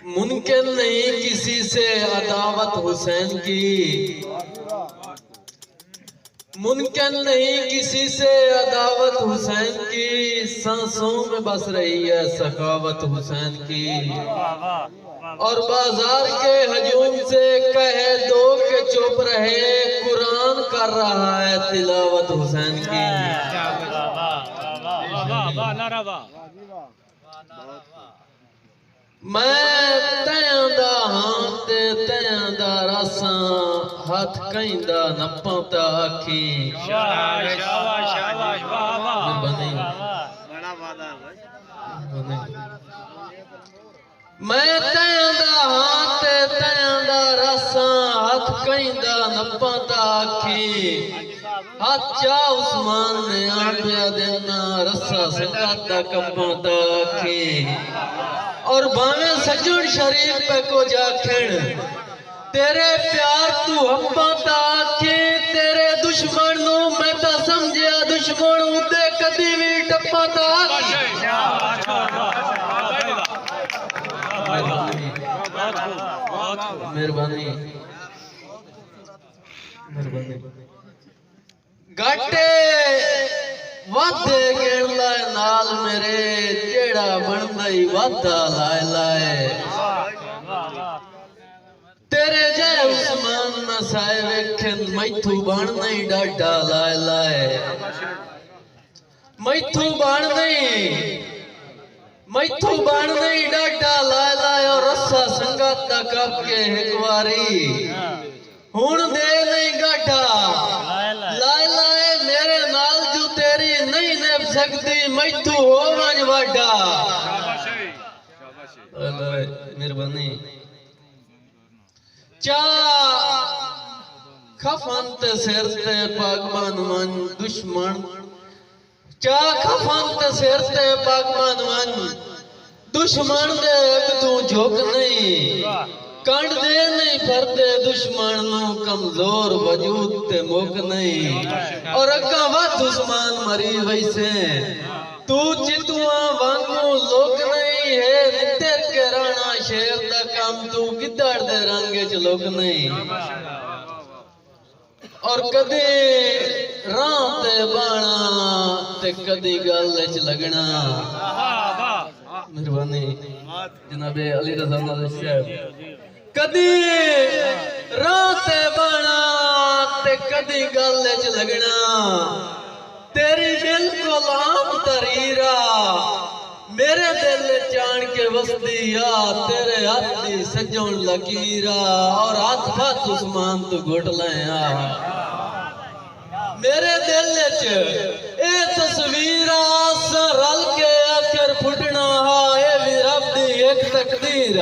मुमकिन नहीं किसी से अदावत हुसैन की, मुमकिन नहीं किसी से अदावत हुसैन की, सांसों में बस रही है सखावत हुसैन की। और बाजार के हजूम से कह दो कि चुप रहे, कुरान कर रहा है तिलावत हुसैन की। मैं तैंदा हाँ ते तैंदा रसा, हाथ कहिंदा न पाता आखी। मैं तैंदा हाँ ते तैंदा रसा, हाथ कहिंदा न पाता आखी। अच्छा उस्मान ने आंबिया देना, रसा संगाता कंपाता आखी। और भावे सजुन शरीफ पे को जाखिण, तेरे प्यार तू हम्बाता आखी। तेरे दुश्मन नू मैं ता समझिया दुश्मन उदे कदी भी टप्पाता आखी। मेहरबानी मेहरबानी। गाटे वादे गिण लाए नाल मेरे, जेड़ा बनदा ही वादा लाए लाए। तेरे जय उस्मान नसाए वेखन, मैथू बनदा ही डाडा लाए लाए। मैथू बनदा ही डाडा लाए लाए। और रस्सा संगाता कप के एक वारी, हुण दे नहीं गाठा लाए लाए। मेरे नाल जो तेरी नहीं नेप सकती, मैथू हो वंज वाडा। मेहरबानी। चा खफन ते सिर ते पागबान वन दुश्मन, चा खफन ते सिर ते पागबान वन दुश्मन दे अग तू झुक नहीं। कंड दे नहीं फरते दुश्मन नू, कमजोर वजूद ते मुक नहीं। और अग्गा वत उस्मान मरी वैसे, तू चितुआ वांगू लोक नहीं है। नितर के राणा शेर दा काम, तू गिद्दड़ दे रंग च लोक नहीं। और कदे राह ते बाणा ते कदी गल च लगना। मेहरबानी जनाबे अली रज़ा नाज़िर साहब। कदी राह ते बाणा ते कदी गल च लगना। तेरी दिल को लाम तरीरा, मेरे दिल चाण के वसदी या। तेरे हाथ दी सजोन लकीरा, और हाथ फात उस्मान तू घुट लाया। मेरे दिल च ए तस्वीरा, रल के आखिर फुटना हा। ए भी रब दी एक तकदीर।